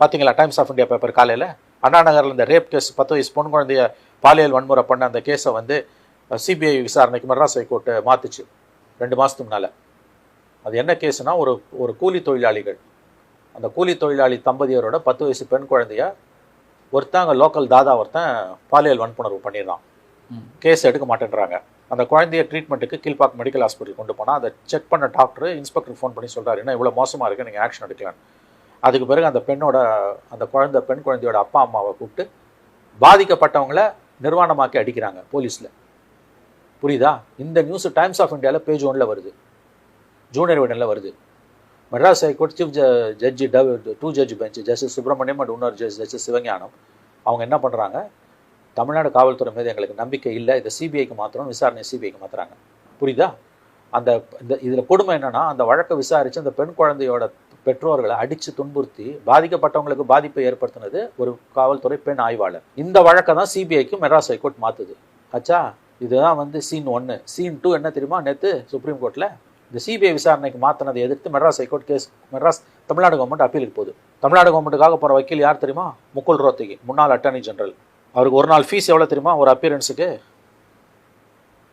பார்த்தீங்களா times of India paper காலையில் அண்ணா நகரில் இந்த ரேப் கேஸ் 10 வயசு பொன் குழந்தைய பாலியல் வன்முறை பண்ண அந்த கேஸை வந்து சிபிஐ விசாரணைக்கு மெட்ராஸ் ஹைகோர்ட்டு மாற்றுச்சு 2 மாதத்துக்கு முன்னால். அது என்ன கேஸுனா ஒரு கூலி தொழிலாளிகள், அந்த கூலி தொழிலாளி தம்பதியரோட 10 வயசு பெண் குழந்தைய ஒருத்தன் லோக்கல் தாதா ஒருத்தன் பாலியல் வன்புணர்வு பண்ணிடுறான். கேஸ் எடுக்க மாட்டேன்றாங்க. அந்த குழந்தைய ட்ரீட்மெண்ட்டுக்கு கீழ்பாக் மெடிக்கல் ஹாஸ்பிட்டல் கொண்டு போனால் அதை செக் பண்ண டாக்டர் இன்ஸ்பெக்டர் ஃபோன் பண்ணி சொல்கிறாரு, என்ன இவ்வளோ மோசமாக இருக்குது, நீங்கள் ஆக்ஷன் எடுக்கலான்னு. அதுக்கு பிறகு அந்த பெண் குழந்தையோட அப்பா அம்மாவை கூப்பிட்டு பாதிக்கப்பட்டவங்கள நிர்வாணமாக்கி அடிக்கிறாங்க போலீஸில். புரியுதா? இந்த நியூஸ் டைம்ஸ் ஆஃப் இந்தியாவில் பேஜ் 1 வருது, ஜூனியர் விடனில் வருது. Madras high court chief judge 2 judge bench justice Subramaniam and இன்னொரு ஜஸ்டிஸ் சிவஞானம் அவங்க என்ன பண்ணுறாங்க, தமிழ்நாடு காவல்துறை மீது எங்களுக்கு நம்பிக்கை இல்லை, இதை சிபிஐக்கு மாத்திரம், விசாரணை சிபிஐக்கு மாற்றுறாங்க. புரியுதா? இதில் கொடுமை என்னென்னா, அந்த வழக்கை விசாரித்து அந்த பெண் குழந்தையோட பெற்றோர்களை அடித்து துன்புறுத்தி பாதிக்கப்பட்டவங்களுக்கு பாதிப்பை ஏற்படுத்தினது ஒரு காவல்துறை பெண் ஆய்வாளர். இந்த வழக்கை தான் சிபிஐக்கு மெட்ராஸ் ஹைகோர்ட் மாற்றுது. ஆச்சா, இதுதான் வந்து சீன் 1. சீன் 2 என்ன தெரியுமா? நேற்று சுப்ரீம் கோர்ட்டில் இந்த சிபிஐ விசாரணைக்கு மாற்றினதை எதிர்த்து Madras high court case Tamil Nadu government அப்பீலுக்கு போகுது. தமிழ்நாடு கவர்மெண்ட்டுக்காக போகிற வக்கீல் யார் தெரியுமா? முகுல் ரோத்தகி, முன்னாள் அட்டர்னி ஜெனரல். அவருக்கு ஒரு நாள் ஃபீஸ் எவ்வளோ தெரியுமா? ஒரு அப்பியரன்ஸுக்கு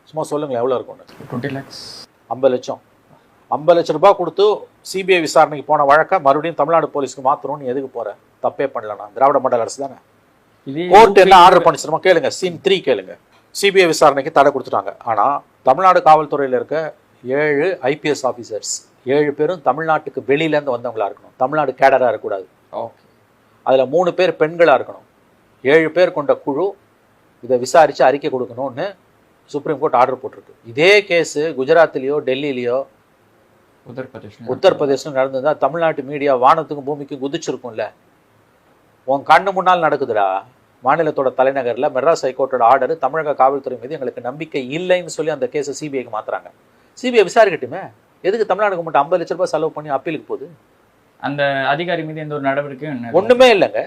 சும்மா சொல்லுங்களேன் எவ்வளோ இருக்கும்னு. 20 lakhs, 50 லட்சம். 50 லட்ச ரூபாய் கொடுத்து சிபிஐ விசாரணைக்கு போன வழக்கை மறுபடியும் தமிழ்நாடு போலீஸ்க்கு மாற்றணும்னு எதுக்கு போகிற? தப்பே பண்ணலண்ணா, திராவிட மாடல் அரசு தானே. கோர்ட் என்ன ஆர்டர் பண்ணிச்சிருமா கேளுங்க. சீன் 3 கேளுங்க. சிபிஐ விசாரணைக்கு தடை கொடுத்துட்டாங்க. ஆனால் தமிழ்நாடு காவல்துறையில் இருக்க 7 ஐபிஎஸ் ஆஃபீஸர்ஸ் 7 பேரும் தமிழ்நாட்டுக்கு வெளியிலேருந்து வந்தவங்களா இருக்கணும். தமிழ்நாடு கேடராக இருக்கக்கூடாது. அதில் 3 பேர் பெண்களாக இருக்கணும். 7 பேர் கொண்ட குழு இதை விசாரித்து அறிக்கை கொடுக்கணும்னு சுப்ரீம் கோர்ட் ஆர்டர் போட்டிருக்கு. இதே கேஸு குஜராத்லேயோ டெல்லியிலையோ உத்தரப்பிரதேசம் நடந்ததா தமிழ்நாட்டு மீடியா வானத்துக்கும் பூமிக்கும் குதிச்சிருக்கும்ல. உன் கண்ணு முன்னால் நடக்குதுடா. மாநிலத்தோட தலைநகரில் மெட்ராஸ் ஹைகோர்ட்டோட ஆர்டர் தமிழக காவல்துறை மீது எங்களுக்கு நம்பிக்கை இல்லைன்னு சொல்லி அந்த கேஸை சிபிஐக்கு மாற்றுறாங்க. சிபிஐ விசாரிக்கட்டுமே. எதுக்கு தமிழ்நாடு கவர்மெண்ட் 50 லட்ச ரூபாய் செலவு பண்ணி அப்பீலுக்கு போகுது? அந்த அதிகாரி மீது எந்த ஒரு நடவடிக்கையும் ஒன்றுமே இல்லைங்க.